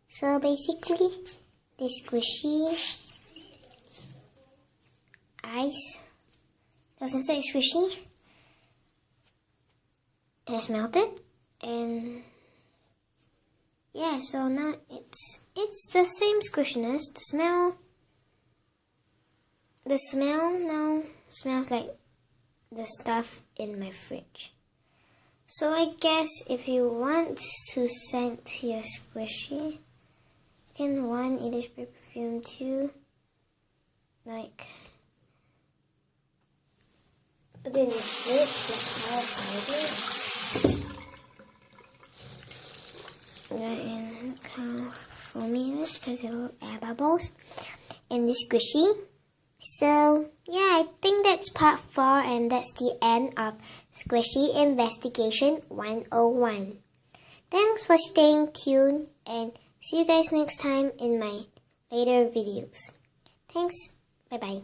So basically, this squishy ice doesn't say squishy. It has melted, and yeah, so now it's the same squishiness. The smell now smells like the stuff in my fridge. So I guess if you want to scent your squishy, you can either spray perfume too, like put it in the fridge like how I do. Look how foamy it is because there are air bubbles in the squishy. So yeah, I think that's part 4, and that's the end of Squishy Investigation 101. Thanks for staying tuned, and see you guys next time in my later videos. Thanks, bye bye.